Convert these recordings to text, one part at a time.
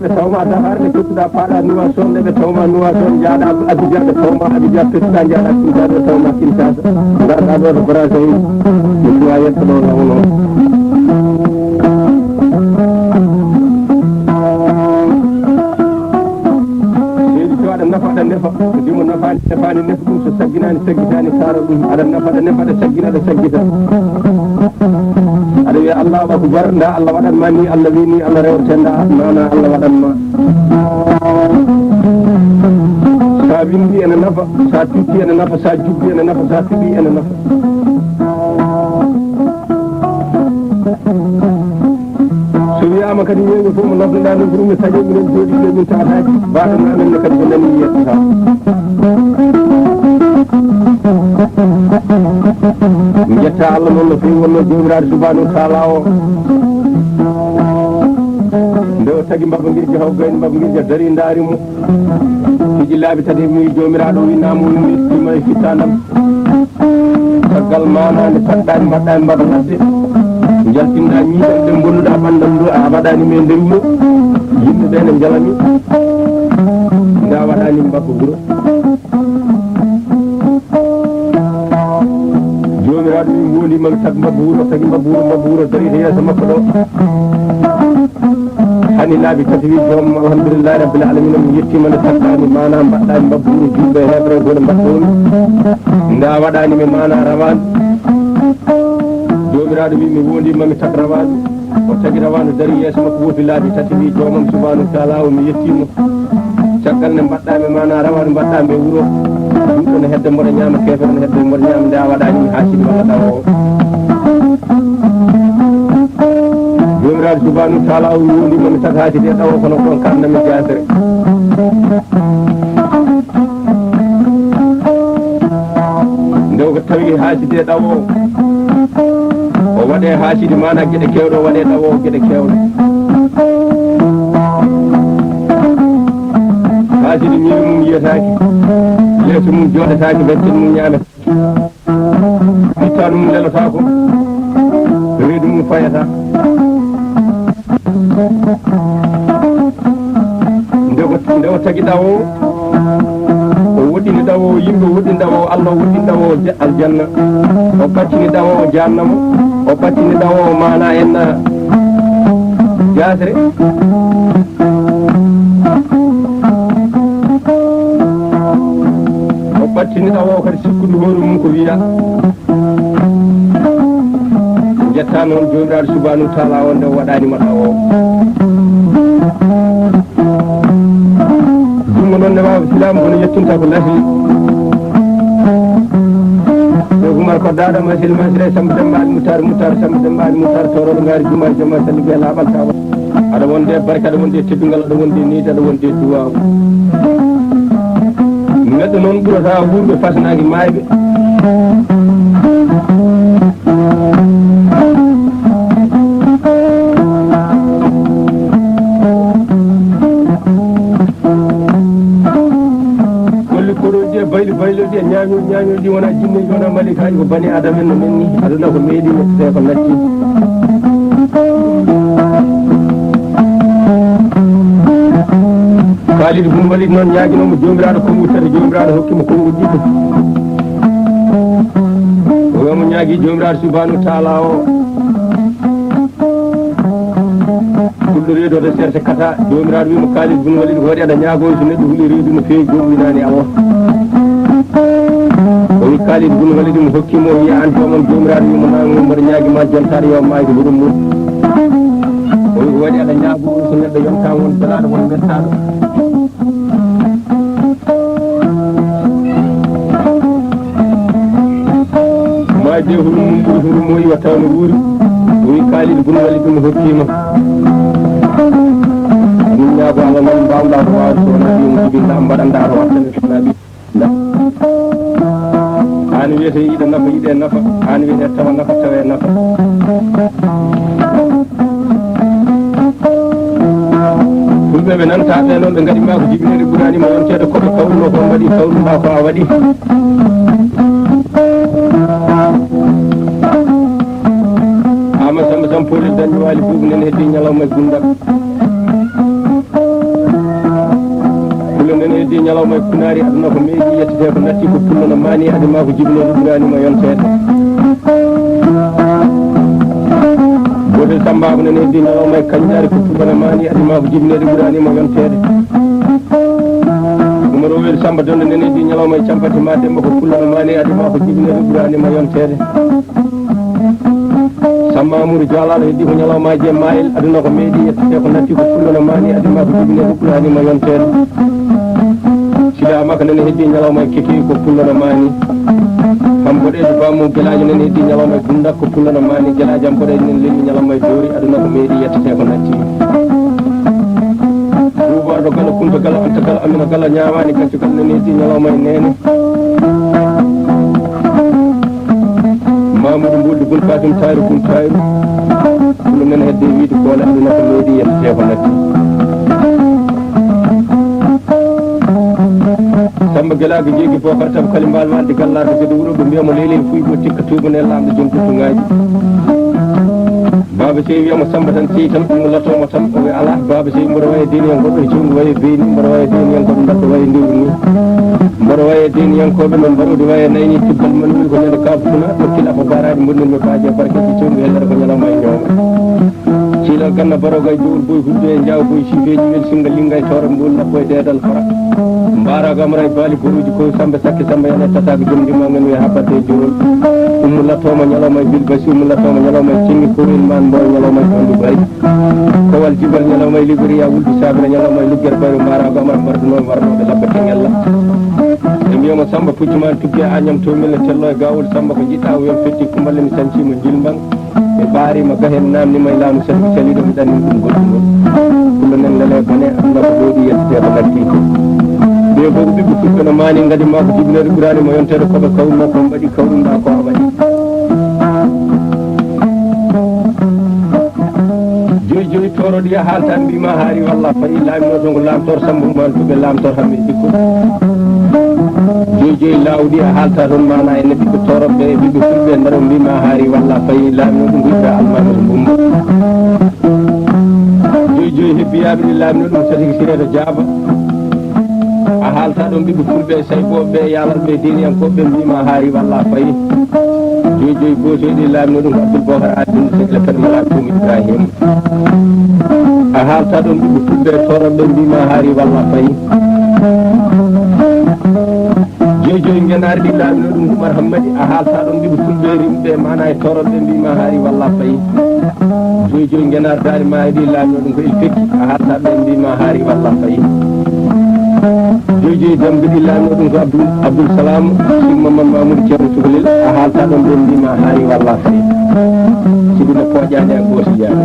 be tawma dahar ne tuttuda paada nuwa sonde be tawma nuwa son jaada abidja be tawma abidja tuttuda jaada kinta be tawma kinta da do braza yi nuwa yetto do lawono nafa nefa dimo nafani nefani nefa dum so sagginani saggitani sara dum ada nafa da nefa da saggina da saggita ada ya Allah wa akbar nda Allah wadan mani Allah wini Allah rewtenda mana Allah wadan ma sa bindi ena nafa sa tuti ena nafa sa jubbi ena nafa sa tibi ena nafa so wiyama kadi weego fof mo nodduɗa no ɓurmi taƴo minen jooɗi ɓe min tataji mbaɗana men ne kadi ko nani yetta mi jetta Allah noon no fewi wonno jomiraɗo subhanahu wa taala o nde o tagi mbaba guirja haw gayni mbaba guirja dari daarimo hiji laabi tati mi jomiraɗo winama mi istima e fittanam caggal manade paɗɗani mbaɗɗani mbaba ladde jaltinɗa ñiiɗam ɗe bonnuɗa ɓandam ɗo a waɗani men nder wuro yimɓe ɓe ne jalami nda waɗani mbabba wuro jomiraɗo min wolima tagi mbabba wuro dari to yeeso makko ɗo hani laabi tati wi joom alhamdulillahi rabbil alamina mi yettima nde taggani mana mbaɗɗani mbabba wuro julɓe heɓre gone mbaɗɗomi nda waɗani mi mana rawani jomiraɗo wi mi wondima mi tag rawadu o tagi rawadu dari yeeso makko wofi laabi tati wi joomam subhanahu wa taala o mi yettimo caggal nde mbaɗɗami mana rawadu mbaɗɗami e wuuro ɗumɗo ne hedde mboɗo ñaama kefere ne hedde mboɗo ñaama nde a waɗani haasibi walla ɗaw o jomiraɗo subhanahu wa taala o wondima mi tag haasidi e ɗaw o kono ɗon karnami jasere nde ko tawi haasidi e ɗaw o waɗe haasidi mana gueɗe kewɗe o waɗe ɗawo gueɗe kewɗe haasidi ñiiri mum yiyataki yeeso mum joɗetaki weccel mum ñaamete ittanu mum lelotako reedu mum fayata nde o tagi ɗawo o woɗɗini ɗawo yimɓe woɗɗini ɗawo Allah woɗɗini ɗawo aljanna o baccini ɗawo jannamo o battini ɗawo mana en jasre o battini ɗawo kadi sikkudu hoore mum ko wiya jetta noon jomiraɗo subhanahu wa taala o nde waɗanima ɗawo ɗum noon ne wawa silamu kono yettinta ko lasli Umar ko dada masil masre Samba Dembali mutar Samba Dembali mutar torol ngari juma jama salli be labal tawa ada wonde barka ada wonde teddungal ada wonde niita ada wonde duwa neddo non ɓurata wuurɓe fasnaki mayɓe bayloji e ñañoji wona jinneji wona malikaji ko bani adama en no men ni aduna ko meeɗi mettete ko natti Khalid bun Walid noon ñaguinomo jomiraɗo kongu tati jomiraɗo hokkimo kongu ɗiɗo omo ñaagui jomiraɗo subhanahu wa taala o kulɗo reedode serse kata jomiraɗo wimo Khalid bun Walid ko waɗi aɗa ñaagoy so neɗɗo huuli reedu no fewi jomɗinani Allah o Khalid bun Walid mo hokkimo o wiya an joomam jomiraɗo wimo nango mboɗo ñaagui ma jontaɗo yo mayde huɗum mum o wi ko waɗi aɗa ñaago so neɗɗo yontama won belaɗo won mettaɗo maje huɗum mum ɓuuri huɗum o yiwa taw no wuuri o wi Khalid bun Walid mo hokkima min ñaago Allah noon mbawɗa ko wawde so wona ɗimo jibinɗa mbaɗanɗa to wattane sona ɗi an wiyete yiɗa nafa yiɗe nafa an wiyete tawa nafa tawe nafa fulɓe ɓe nanta ɓe noon ɓe gaɗima ko jibinede ɓuranima wontede koɓe kawruno ko waɗi kawruɗa ko a waɗi ama Samba Sampoli dañi wali buubu nen heddi ñalawma e gundam ñalawma e kunaari aduna ko meeɗi yettete ko natti ko pullo no maani adima ko jibino ɗumranima yontede gotel Sambaba nane heddi ñalawma e kañƴaari ko pullo no maani adima ko jibinede ɓuranima yontede Umaro wel Samba Donde nane heddi ñalawma e campati ma demba ko pullo no maani adima ko jibinede ɓuranima yontede Samba Amadou Diallo heddi ko ñalawmaji e mayel aduna ko meeɗi yettete ko natti ko pullo no maani adima ko jibinede ɓuranima yontede Sida Maka nane heddi ñalawma e keki ko pullo no maani Hamboɗejo Bamou Guelaji nane heddi ñalawma e Bundak ko pullo no maani Guelaji Hamboɗejo nane leñi ñalawma e Dori aduna ko meeɗi yettete ko natti Boubardo Gala Kunta Gala Anta Gala Amina Gala ñamani kanko kala nane heddi ñalawma e Nene Mamadou Mbulde Bun Fatim Tayru Bun Tayru ɗum nane hedde wiide koole aduna ko meeɗi yettete ko natti Samba Guelago jeegi Bocar Tam Kalimbal walde gallarde gede wuuro ɓe mbiyamo leylel fuy go tikka tubane lamɗo joom tuttuŋaji Baba Sey wiyamo Samba tan sey tan ɗum latomo tan o wi ala Baba Sey mboɗo wawi deniyankoɓe e jomɗo wawi beyni mboɗo wawi deniyankoɓe mbaɗɗo wawi ndewru ni mboɗo wawi deniyankoɓe noon mbaɗude wawi nayni tibbal man wi ko ñande kabtuna wakkila ko baraji bonnin mi baaji e barkati jomɗo hellere ko ñalawma e ñooma Cilal Ganna Baroga e jowol boy hulde e jaw boy sifeji wel singa linga e tore mbol nappo e dedal fara Mbarago Amara e baali boruji ko Samba Sakke Samba yana tatago joom ndima ngen wi habbate e jowol ummulatoma ñalawma e bilbasi ummulatoma ñalawma e cengi korel man mboyo ñalawma e tondu bari kowal jibal ñalawma e ligoriya wulde sabira ñalawma e luggere bayro Mbarago Amara mbarduno warnoɓe labbate ngella e mbiyamo Samba puccuma tugge Agnam to milne tello e gawol Samba ko jiɗɗa o yon fetti kumballe mi sancima jilmbang e ɓaarima gahen namnima e laamu sati mi saliɗo mi ɗanni ɗum goɗɗum ɗum nen lele bone aduna ko ɗoɗi yettete ko natti ɓe fof ko ɓiɓɓe fulɓe no maani gadima ko jibinede ɓuranima yontede koɓe kawruno ko mbaɗi kawrumɗa ko a waɗi joyi toroɗi a haaltan mbima haari walla fayi laamino toon ko laamtor Samba Oumane to ɓe laamtor hamɓe jikku joyi lawɗi a haalta toon mana ene ɓiɓɓe toroɓɓe e ɓiɓɓe fulɓe ndaɗo mbima haari walla fayi laamino ɗum ɓiɓɓe almano to mbumba joyi hebbiyaɓe ɗi laamino ɗum satiki sireto Diaba a haalta ɗon ɓiɓɓe fulɓe e sayboɓe e yalarɓe e deniyankoɓe mbima haari walla fayi joyi bosoyɗi laamino ɗum ko Abdoul Bocar Adine sehle kadi mala tum Ibrahima a haalta ɗon ɓiɓɓe fulɓe e toroɓɓe mbima haari walla fayi joyi ngenaari ɗi laamino ɗum Oumar Hammadi a haalta ɗon ɓiɓɓe fulɓe rimɓe mana e toroɓɓe mbima haari walla fayi joyi ngenaari daari ma e ɗi laamino ɗum ko il fekki a haalta ɓe mbima haari walla fayi joyi dambe ɗi laamino ɗum ko Abdoul Salam Mamadou Mamoudou Ceerno Cukalel a haalta ɗon ɓe mbima haari walla fayi sibino pooƴani e gooti yaade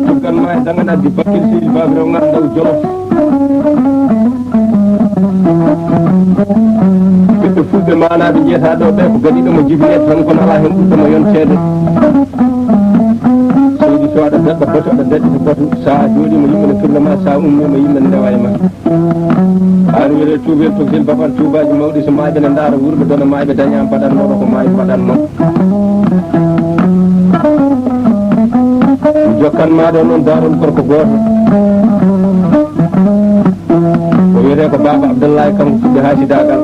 tuggan ma e danganaddi Bakkil Seydi Babiraw Ngandaw Jolof ɓiɓɓe fulɓe manaɓe jeeta ɗo ɓe ko gaɗiɗomo jibinede tan kono ala hen ɓurɗomo yontede seydi so aɗa daɗɗa batu aɗa daɗɗita batu sa jooɗima yimɓe ne firnama sa ummima yimɓe ne ndewa e ma an wiyete tuubel toksil baban tuubaji mawɗi so maaɓe ne ndaara wurɓe dona maaɓe daña mbaɗannoɗo ko maaɓe mbaɗanno jokkanma ɗo noon darol gorko goto o wiyete ko Baba Abdoulaye kanko fuɗɗi haasidagal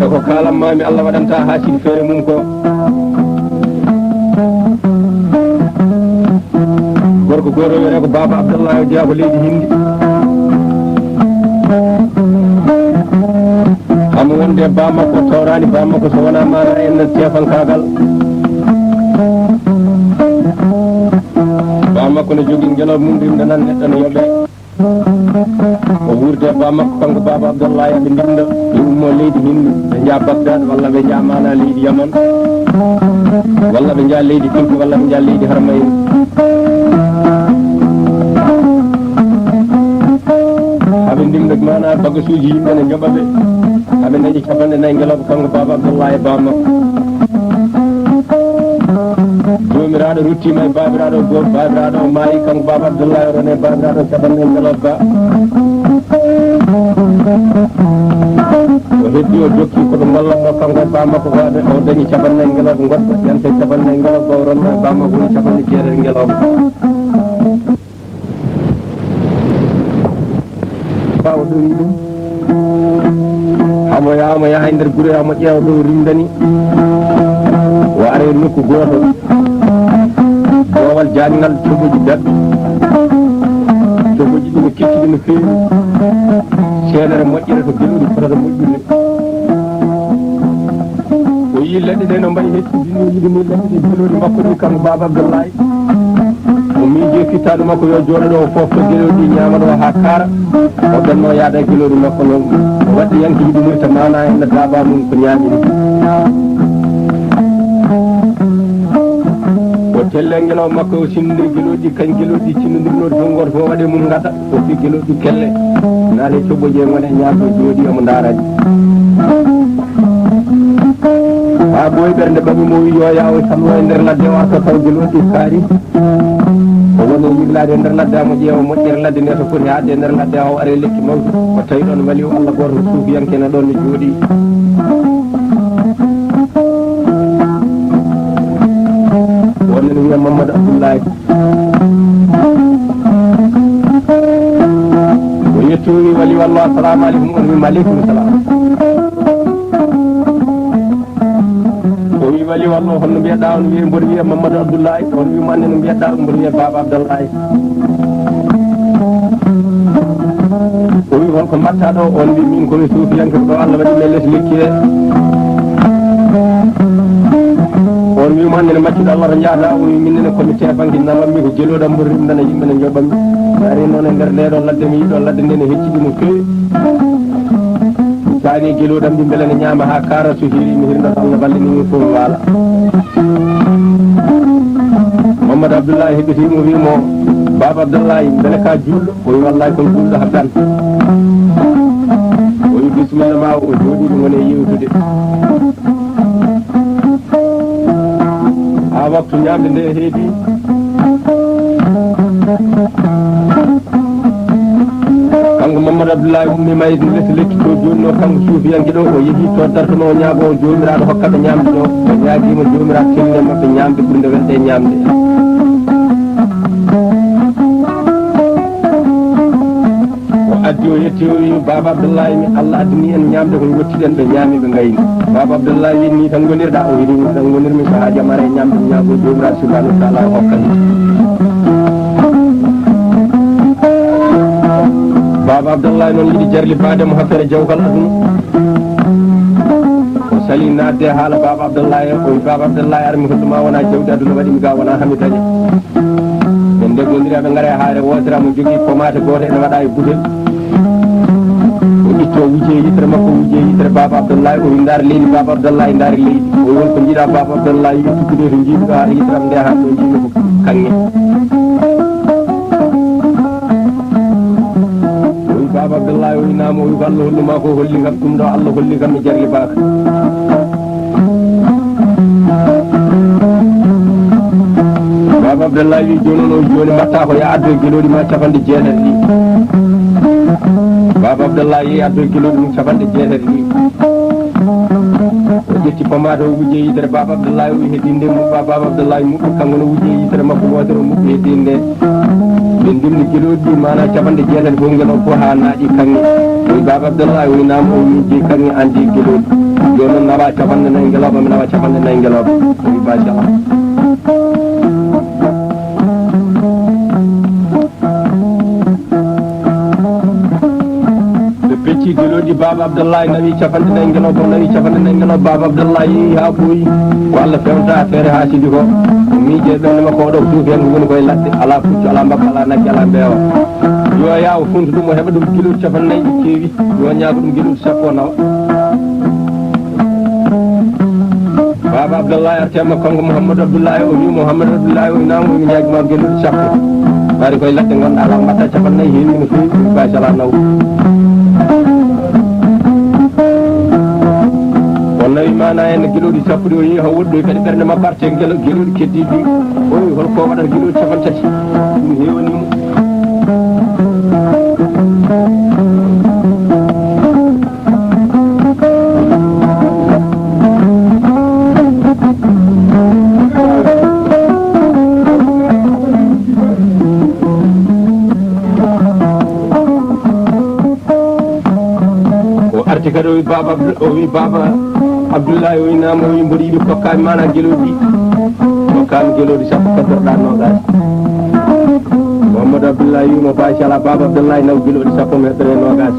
e ko kalammami Allah waɗanta haasidi feere mum ko gorko goto wiyete ko Baba Abdoulaye o jeeya ko leydi Hindi hamo wonde ba makko tawrani ba makko so wona mana en tefankagal ba makko ne jogui ngelaw mum rimde nan neɗɗo ne yooɓe o wurde ba makko kanko Baba Abdoulaye ɓe ndimda ɓe ummo leydi Hindi ɓe jaa Bagdad walla ɓe jaa mana leydi Yaman walla ɓe jaa leydi Turki walla ɓe jaa leydi Harmayni haɓe ndimda mana bagasuji yimɓe ne jooɓa ɓe haɓe dañi 4 ngeloɓe kanko Baba Abdoulaye ba makko jomiraɗo ruttima e babiraɗo goto babiraɗo o maayi kanko Baba Abdoulaye o rone babiraɗo 4 ngeloɓe ba o heddi addi o jokki koto gollatno kanko bammakko waɗe o dañi capannayyi ngeloɓe goɗɗo yante capannayyi ngeloɓe gowronno e bammakko woni capanɗe jeetati ngeloɓe ɓawa ɗo wi ɗum hamo yaha e nder guure hamo ƴeewa ɗo rimdani o ara e nokku goto boowal jaaningal cogoji daɗɗo cogoji ɗi no kecciɗi no feewi seenere moƴƴere to geluɗi fotata moƴƴude o yii leɗɗe ɗe no mbayi heccidi no yiɗi ni leɗɗe ɗe geluɗi makko ɗi kanko Baba Abdoulaye o miije fittaɗo makko yo jooɗo ɗo o fofto geloɗi ñamano ha kaara o ɗanno yaada e geloɗi makko noon o waɗi yanki yiɗi murta mana henno daaba mum ko ñaamini o telle ngelaw makko o sinnodiri geloɗi kañ geloɗi cinnodirnode fof goto fof waɗe mum gata o fi geloɗi kelle naate coɓɓoji e gone ñaamɗo jooɗi omo daaraji ha ɓooyi ɓernde ɓami mo wi yo yawo sallo e nder ladde o arta taw geloɗi kaari o woni yiglade e nder ladde amo ƴeewa moƴƴere ladde nde to foti haadde e nder ladde ha o are lekki mawɗo o tawi ɗon wali o Allah goto suufiyankene ɗon ne jooɗi wonnen wiya Mamadou Abdoulaye o yettori wali wallah assalamu aleykum on wima aleykum salam o wi wali wallah holno mbiyeɗa on wiye mboɗo wiya Mamadou Abdoulaye on wima anne no mbiyeɗa mboɗo wiya Baba Abdoulaye o wi holko mbatta ɗo on wi min komi suufiyanke ɗo Allah waɗi me less lekki he on wima hannde ne maccuɗo Allah to jahata o wi minnene komi tefanke nawanmi ko jeloɗam mbo rimdana yimɓe ne joɓanmi ari noon e nder ndeɗo ladde mi yiɗo ladde nde ne hecciɗi no fewi saani geloɗam ɗi beele ne ñaama ha kara so hiri mi hirnoto Allah ballini min fof mi waala Mamadou Abdoulaye heɓitimo wimo Baba Abdoulaye beele ka julɗo o wi wallahi kon julɗo habdan o wi bisimilla ma o jooɗi ɗum woni e yewtude ha waktu ñamde nde heedi kanko Mamadou Abdoulaye ummi mayde lesi lekki to joni no kanko suufiyanke ɗo o yeehi to dartono o ñaago o jomiraɗo hokkaɓe ñamde ɗo o ñaaguima jomiraɗo telle mabɓe ñamde ɓurde welde ñamde o addi o yetti o wi Baba Abdoulaye mi Allah addani en ñamde ko gottiɗen ɓe ñaami ɓe gayni Baba Abdoulaye wi ni tan gonirɗa o wi ni tan gonirmi so ha jamare ñamde ñaago jomiraɗo subhanahu wa taala hokkani Baba Abdoulaye noon yiɗi jarli baademo hakkere jawkal aduna o sali nadde haala Baba Abdoulaye o wi Baba Abdoulaye armi holluma wona jawdi aduna waɗimi ga wona hami dañe ɓe ndegondirɓe gaare haare wotira mo jogui pomate goto ene waɗa e butel o itto wujje yitere makko wujje yitere Baba Abdoulaye o wi ndaar leydi Baba Abdoulaye ndaari leydi o wi wonko jiiɗa Baba Abdoulaye yo tukkude to jiiɗuɗo haɗa yiteram nde ha ɗo jiimi ko kanŋe Baba Abdoulaye o winama o wi ko Allah holluma ko holli kam ɗum ɗo Allah holli kam mi jarli baka Baba Abdoulaye wi joni noon joni mbatta ko ya addo geloɗi ma capanɗe jeetati ɗi Baba Abdoulaye yeehi addo geloɗi mum capanɗe jeetati ɗi o ƴetti pomade o wujje yitere Baba Abdoulaye o wi heddi nde muɓɓa Baba Abdoulaye muɓɓi kanko no wujje yitere makko wotere o muɓɓi heddi nde ɓe ndimni geloɗi ɗi mana capanɗe jeetati fof ngel o fof ha naaɗi kanŋe o wi Baba Abdoulaye o winama o miji kanŋe andi geloɗi joni noon nawa capanɗe nayyi ngeloɓe mi nawa capanɗe nayyi ngeloɓe o wi machallah pecci geloɗi Baba Abdoulaye nawi capanɗe nayyi ngeloɓe o nawi capanɗe nayyi ngeloɓe Baba Abdoulaye yeehi ha ɓooyi ko Allah fewta affaire ha sidi ko o miije ɓernde makko oɗo suufiyanke woni koye ladde ala puccu ala mbabba ala nagge ala mbeewa yo yaw funta ɗum o heɓa ɗum geloɗi capanɗe nayyi ɗi keewi yo ñaago ɗum geloɗi sappo o nawa Baba Abdoulaye artema kanko Mouhamadou Abdoulaye o wi Mouhamadou Abdoulaye o winama o wi ñaguima geloɗi sappo ɓaari koye ladde gonɗa ala mbatta capanɗe nayyi heewi no fewi machallah naw o nawi mana hen geloɗi sappo ɗi o yeehi ha woɗɗoy kadi ɓernde mabɓe arte geloɗi keddiɗi o wi holko waɗata geloɗi capanɗe tati ɗum heewanimo watti kadi o wi baba Abdoulaye o winama o wi mboɗo yiɗi kokkami mana gueloɗi kokkami gueloɗi sappo kaddorɗa nogas Mamadou Abdoulaye wimo machallah baba Abdoulaye naw gueloɗi sappo metere nogas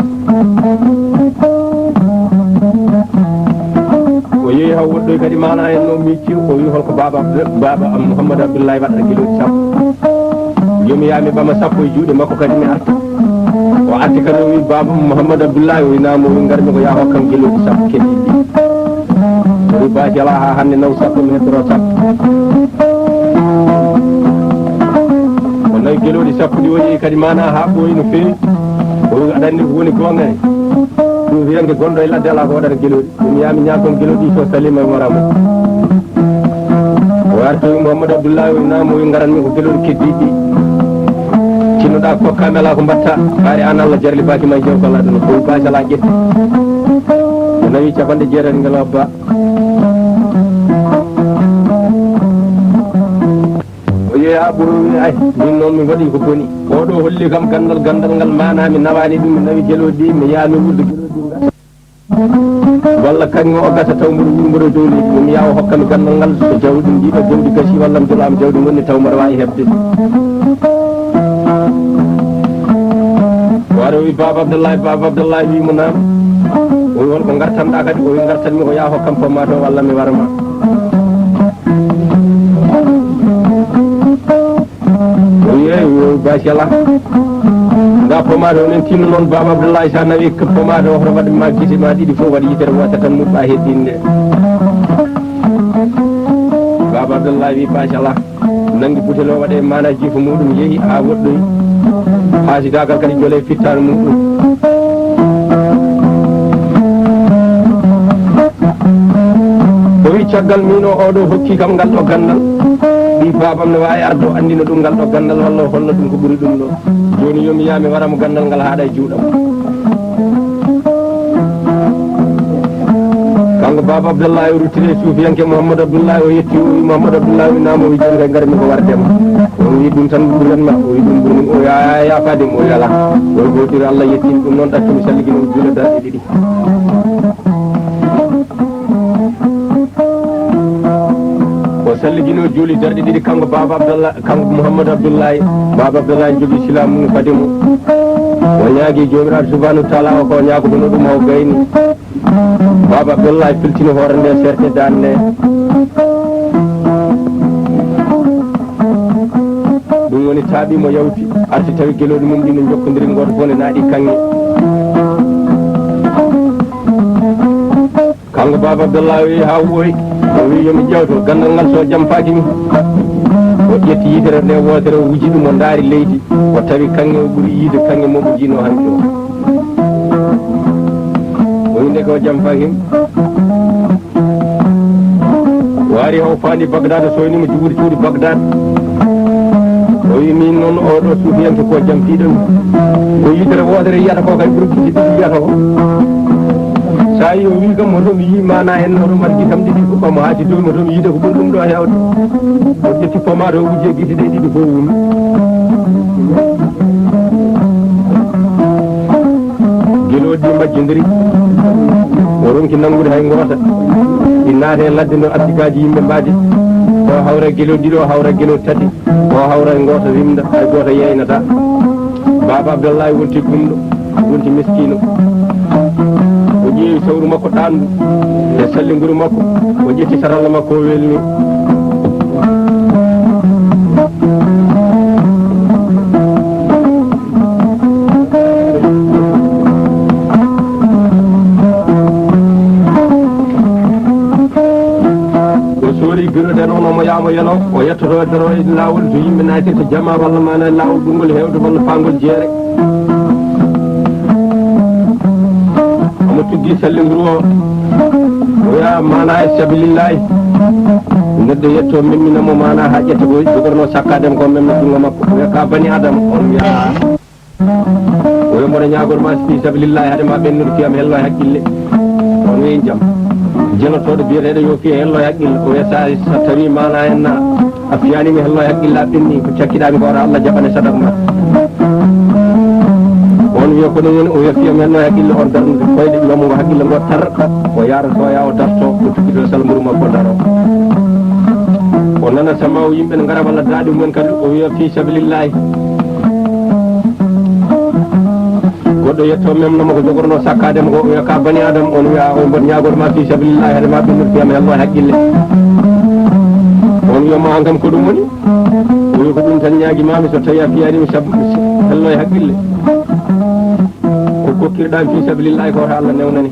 o yeehi haw woɗɗoy kadi mana en no micci o wi holko baba Mouhamadou Abdoulaye waɗata gueloɗi sappo jomi yami ɓama sappo e juuɗe makko kadi mi arta o arti kadi o wi baba Mouhamadou Abdoulaye o winama o wi garmi ko ya hokkam gueloɗi sappo keddiɗi o wi machallah ha hande naw sappo mi heddoro sappo o nawi gueloɗi sappo ɗi o yeehi kadi mana ha ɓooyi no feewi o wi aɗa andi ko woni gonga e ɗum wiyanke gonɗo e ladde ala ko waɗata gueloɗi ɗum yami ñagon gueloɗi so salima e moramo o arti o wi Mouhamadou Abdoulaye o winama o wi garanmi ko gueloɗi keddiɗi cinnoɗa kokkami ala ko mbatta haari an Allah jarli baki ma jew kolla ɗum ko baki ala ƴetti o nawi capanɗe jeetati ngel wabba o yeehi ha ɓuuri wi ay min noon mi waɗi ko boni oɗo holli kam gandal ngal manami nawani ɗum mi nawi gueloɗi mi yaami wurdu gueloɗi walla kañum o gasa taw mboɗo wi mboɗo dow leydi mi yawa hokkami gandal ngal so jawdi ndiɗo jawdi gasi walla mi jolama jawdi gonni taw mboɗo wawi hebde waɗo wi baba Abdoulaye wimo nam o wi holko gartanɗa kadi o wi gartanmi ko ya hokkam pomma to walla mi warma o wi eyi o machallah nda pomade o nen tinno noon baba Abdoulaye sa nawi pomade o hoto waɗma guite ma ɗiɗi fof waɗa yitere wotere tan muɗɗa heddinde baba Abdoulaye wi machallah nangi butel o waɗe mana jiifo muɗum yeehi ha woɗɗoyi haasidagal kadi joole fittare muɗum o wi caggal min o oɗo hokki kam ngal ɗo gandal ɗi babam ne wawi ardo andina ɗum ngal ɗo gandal walla holno ɗum ko ɓuuri ɗum ɗo joni yomi yami waramo gandal ngal haɗa e juuɗam kanko baba Abdoulaye o ruttire suufiyanke Mouhamadou Abdoulaye o yetti o wi Mouhamadou Abdoulaye o winama o wi joni kay garmi ko wardema o wi ɗum tan ɓuranma o wi ɗum ɓurni o yafadima o wi ala o goɗiri Allah yettini ɗum noon ɗaccumi salligino o juula darɗe ɗiɗi o salligino juuli darɗe ɗiɗi kanko baba Abdoulaye kanko Mouhamadou Abdoulaye baba Abdoulaye jogui silamu mum fadimo o ñaagui jomiraɗo subhanahu wa taala o ko ñagotono ɗum o gayni baba Abdoulaye filtini hoore nde serte dan nde ɗum woni taaɓimo yawti arti tawi gueloɗi mum ɗi no jokkodiri goto fof ne naaɗi kanŋe kanko baba Abdoulaye o wi ha ɓooyi o wi yomi ƴewto gandal ngal so jampakimi o ƴetti yitere nde wotere o wuji ɗum o daari leydi o tawi kanŋe o ɓuuri yiide kanŋe momo jino hanki o wi nde ko jampakimi waari haw faandi Bagdad so soynima juɓuri cuuɗi Bagdad o wi min noon oɗo suufiyanke ko jampiɗo ko yitere wotere yiyata ko kay ɓuuri ɗiɗi yiyata ko sa yi o wi kam hoto mi yi mana hen hoto mbaɗa guitam ɗiɗi ko ɓamo haati dow moto mi yiide ko ɓuri ɗum ɗo hewde o ƴetti pomade o wujje guite ɗe ɗiɗi fof wumi gueloɗi majjodiri o ronki nanngude hay goota ɗi naate ladde no artikaji yimɓe mbadi o hawra gueloɗi ɗiɗo hawra gueloɗi tati o hawra e goota rimda hay goto yeynata baba Abdoulaye wonti gumɗo wonti miskino o ƴeewi sawru makko ɗandu e sallinguru makko o ƴetti saralla makko o welni guiroɗe noon omo yaamo yelo o yettoto daro e lawol so yimɓe natirta jama walla mana lawol ɗumgol hewde walla fangol jeere omo tuggi sallinguru o o yaa mana e sabilillahi neɗɗo yetto memminamo mana ha ƴetta ko jogorno sakkadem ko memna jungo makko o wiya ka bani adama on wiya o wi mboɗo ñagorma fi sabilillahi haadema ɓennude fiyam hello e haqqille on wi jaam jenotoɗo biyeteɗo yo fiya hello e haqqille o wiya sa tawi mana hen a fiyanimi hello e haqqille a ɓenni ko cakkiɗami ko wata Allah jaɓane sadak ma on wiya ko ɗum woni o yettiyam henno haqqille on darnude koyɗe yomo ngo haqqille ngo tar o yaara soya o darto o tukkito salmuru makko daro o nana sama o yimɓe ne ngara walla daaɗi mumen kadi o wiya fi sabilillahi goɗɗo yetto memnoma ko jogorno sakkadema ko o wiya ka bani adama on wiya o mboɗo ñagotoma fi sabilillahi haade ma ɓennirtiyam hello haqqille on wiyama an kam ko ɗum woni o wi ko ɗum tan ñaguimami so tawi a fiyanimi hello e haqqille ko kokkirɗami fi sabilillahi ko to Allah newnani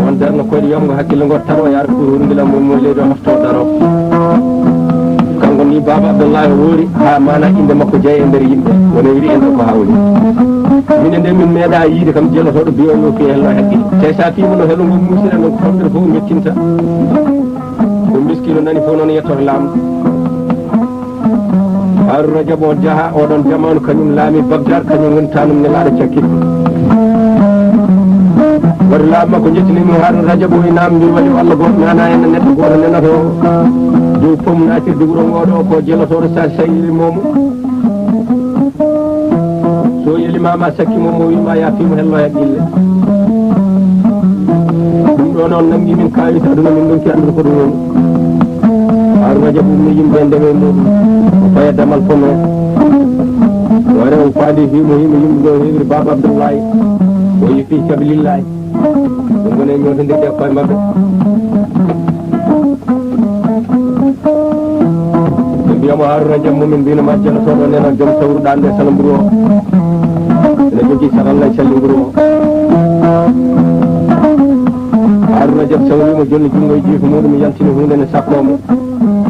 on darno koyɗe yomgo haqqille ngo taro yaara ko hurndila mo leydi o hafto daro kanko ni baba Abdoulaye woori ha mana inde makko jeeya e nder yimɓe wona wiiri en ɗo ko hawli mine nde min meeɗa yiide kam jeelotoɗo biyo yo fi hello haqqille te sa fima no hello ngo musira no ko famɗere fof mettinta ko miskino nani fof noon yettoto laamu Haru Rajab o jaha oɗon jamanu kañum laami Bagdad kañum woni tanum nelaɗo cakkitɗo waɗi laamu makko jettinimi Haru Rajab o namdi waɗi Allah goto nana en neɗɗo goto nenato dow pom natirde wuuro ngoɗo ko jeelotoɗo sa sayiri momo so yelimama sakki momo wima ya fimo hello haqqille ɗum ɗo noon nangi min kawita aduna min ɗonki andude ko ɗum woni Haru Rajab ummi yimɓe ndewe muɗum o faya damal fof noon ware o faandi himo yimɓe ɗo hewri baba Abdoulaye o yi fi sabilillahi ɗum gone ñotodirde koye mabɓe ɓe mbiyamo Haru Rajab mumin mbinoma jeelotoɗo nena joom sawruɗa nde salamburu o ene jogui sarallay callinguru o Haru Rajab sawrimo jonni jungo e jiifu muɗum yaltini hunde ne sakkomo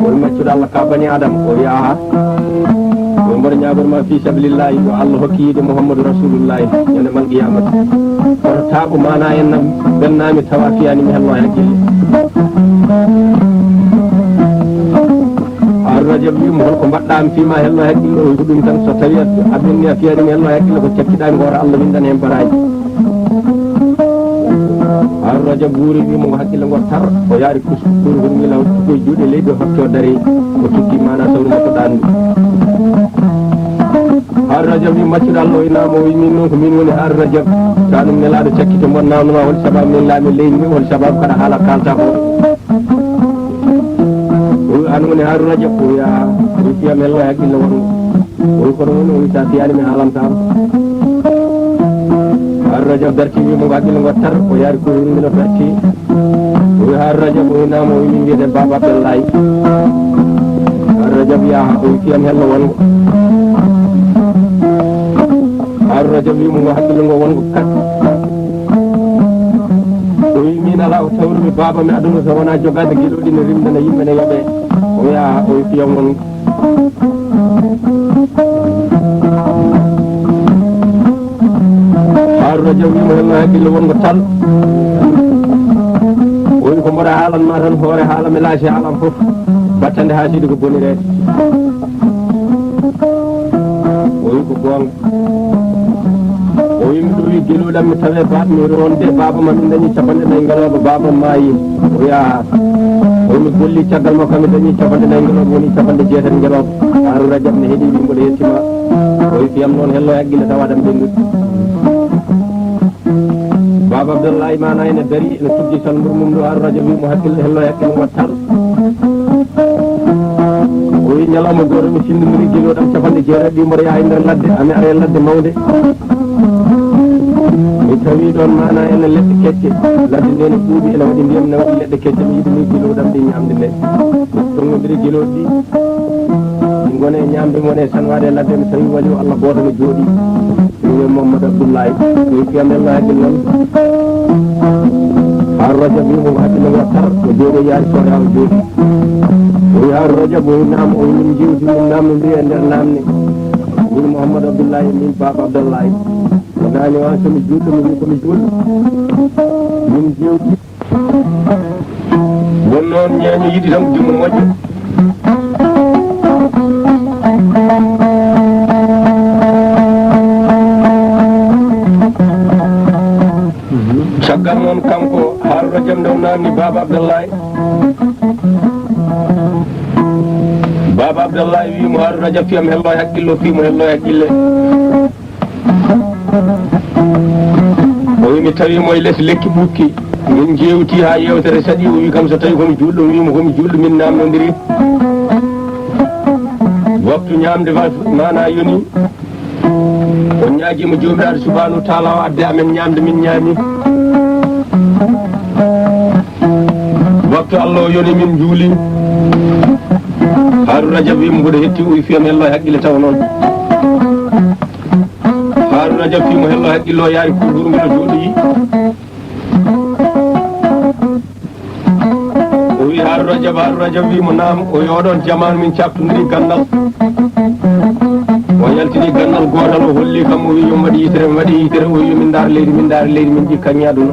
woni maccuɗo Allah ka bani adama o yaha o mboɗo ñagorma fi sabilillahi yo Allah hokki yiide Mouhammadou Rasulullahi ñande mal qiyamata koto taaɓo mana en nam bennami tawa fiyanimi hello haqqille Haru Rajab wimo holko mbaɗɗami fima hello haqqille o ko ɗum tan so tawi a ɓenni a fiyanimi hello haqqille ko cakkiɗami ko woto Allah windan hen baraji Haru Rajab wuuri wimo ko haqqille ngo tar o yaari ɓuri hurmila o tukkoye juuɗe leydi o hafti o dari o tukki mana sawru makko ɗandu Haru Rajab wi maccuɗo Allah o inama o wi min noon ko min woni Haru Rajab sa ɗum nelaɗo cakkito mon namdoma hol sababu min laami leydi ndi hol sababu kada haala kalta ko o wi an woni Haru Rajab o wiya o fiyam hello haqqille wongo o wi kono woni o wi sa fiyanimi haalamtama Haru Rajab darti wimo ko haqqille ngo tar o yaari ko hurmila darti o wi Haru Rajab o inama o wi min wiyete baba Abdoulaye Haru Rajab yaha o wi fiyam hello wongo Haru Rajab wimo ngo haqqille ngo wongo kat o wi min ala o tawrumi baba mi aduna so wona jogade gueɗoɗi ne rimdana yimɓe ne yooɓe o yaha o wi fiyam wongo Haru Rajab wimo hello haqqille wongo tal o wi ko mboɗa haalanma tan hoore haala mi laasi haalam fof battande ha siidi ko bonirede o wi ko gonga o wi mi ɗo wi gueluɗam mi tawe mi ronde baba ma min dañi capanɗe nayyi ngeloɓe baba maayi o yaha o wi mi golli caggal makko mi dañi capanɗe nayyi ngeloɓe woni capanɗe jeetati ngeloɓe Haru Rajab ne heeɗi wi mboɗo yettima o wi fiyam noon hello haqqille tawaɗam ɓennude baba Abdoulaye mana ene dari ene tuggi salmburu mum ɗo Haru Rajab wimo haqqille hello haqqille ngo tar o wi ñalawma goto mi sindiniri gueloɗam capanɗe jeetati ɗi mboɗo yaha e nder ladde ami ara e ladde mawde mi tawi ɗon mana ene leɗɗe kecce ladde nde ne ɓuuɓi ene waɗi ndiyam ne waɗi leɗɗe kecce mi yiɗi ni gueloɗam ɗi ñamde nde tongodiri gueloɗi ɗi gone ñamde gone sanwade e ladde mi tawi waɗi o Allah goto ne jooɗi mi wiya Mouhammadou Abdoulaye o wi fiyam hello haqqille noon Haru Rajab wimo ko haqqille ngo tar o jooɗi yaari soya o jooɗi o wi Haru Rajab o wi naam o wi min jewti min namdodiri e nder namde min Mouhammadou Abdoulaye min baba Abdoulaye o nani wa somi juutɗo mi wi komi juulɗo min jewti won noon ñeeño yiɗi tan ko jummo moƴƴo caggal noon kanko Haru Rajab nde o namni baba Abdoulaye baba Abdoulaye wimo Haru Rajab fiyam hello haqqille o fimo hello haqqille o wi mi tawimo e less lekki ɓukki min jewti ha yewtere saɗi o wi kam so tawi komi julɗo wimo komi julɗo min namdodiri waktu ñamde mana yoni on ñaguima jomiraɗo subhanahu wa taala o adde amen ñamde min ñaami waktu Allah o yoni min juuli Haru Rajab wimo mboɗo hetti o wi fiyam hello e haqqille taw noon Haru Rajab fimo hello e haqqille o yaari kurgurngel o jooɗoyi o wi Haru Rajab wimo naam o yoɗon jamanu min cabtodiri gandal o yaltini gandal gotal o holli kam o wi yomi waɗi yitere o wi yomin dar leydi min ƴikkanñi aduna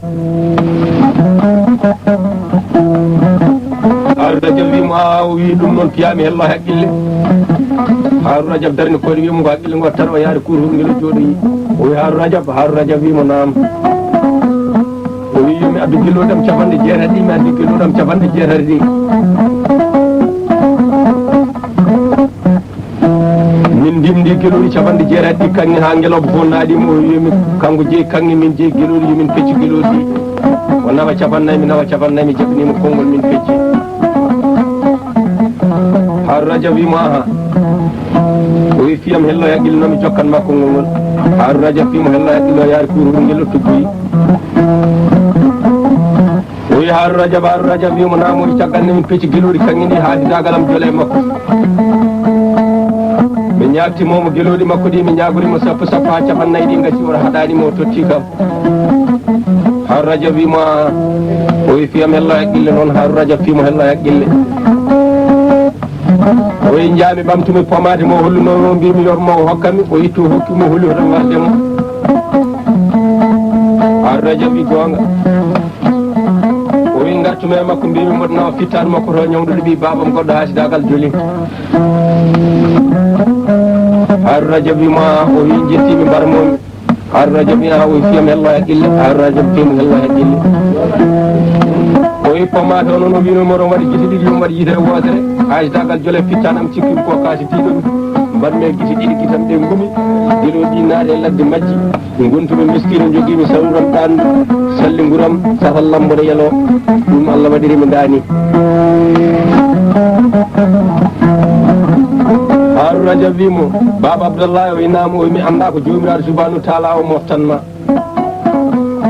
Haru Rajab wimo o wi ɗum noon piyami hello e haqqille Haru Rajab darni koyɗe wimo ko haqqille ngo tan o yaari kurhurngel o jooɗoyi o wi Haru Rajab wimo naam o wi yomi addu kiloɗam capanɗe jeetati ɗi mi addi kiloɗam capanɗe jeetati ɗi min ndimdi kiloɗi capanɗe jeetati ɗi kanŋe ha ngeloba fof naaɗima o wimi kanko jeeyi kanŋe min jeeyi kiloɗi yomin pecci kiloɗi ɗi o nawa capannayyi mi jaɓanima konngol min pecci Haru Rajab wimo aha o wi fiyam hello e haqqille noon mi jokkan makko ngol Haru Rajab fimo hello e haqqille o yaari kurhurngel o tuggoyi o wi Haru Rajab wimo namoji caggal nde min pecci geloɗi kanŋe ɗi haalditagal am joole makko mi ñaagtimomo geloɗi makko ɗi mi ñagorimo sappo ha capannayyi ɗi gasi oto haɗanimo o totti kam Haru Rajab wimo o wi fiyam hello e haqqille noon Haru Rajab fimo hello e haqqille o wi jaami ɓamtumi pomade mo hollunomo mbimi yormo o hokkami o itti o hokkimo holli hoto wardemo Haru Rajab wi gonga o wi gartumi e makko mbimi mboɗo nawa fittade makko to ñawduɗo ɓi babam goɗɗo hasidagal joli Haru Rajab wimo o wi jettimi mbarmomi Haru Rajab wi o wi fiyam hello e haqqille Haru Rajab fimo hello e haqqille o wi pomade o noon o wino moɗon waɗi gite ɗiɗi yomi waɗi yitere wotere haysidagal jole fittanam cikkimi ko kaasi tiɗomi mbanmi e gite ɗiɗi guitam ɗe gumi geloɗi naaɗe e ladde majji gontumi miskino joguimi sawruram ɗandu salli nguram safallam mboɗo yelo ɗum Allah waɗirimi dani Haru Rajab wimo baba Abdallah o inama o mi anda ko jomiraɗo subhanahu wa taala o moftanma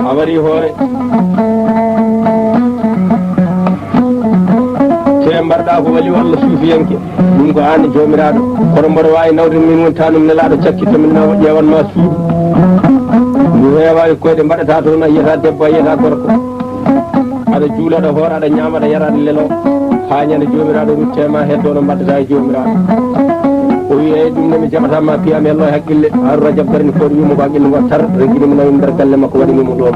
a wari hoore te mbarɗa ko wali walla suufiyanke ɗum ko an jomiraɗo kono mboɗo wawi nawde min won tanum nelaɗo cakkito min nawa ƴewanma suudu mi heewawi koyɗe mbaɗata toon a yiyata debbo a yiyata gorko aɗa juulaɗo hoore aɗa ñama aɗa yaraɗa lelo ha ñande jomiraɗo ruttema heddo no mbaddata e jomiraɗo o wi eyi ɗum ne mi jaɓatama piyami hello e haqqille Haru Rajab darni koɗe wimo ko haqqille ngo tar reguinimo nawi nder galle makko waɗinimo ɗon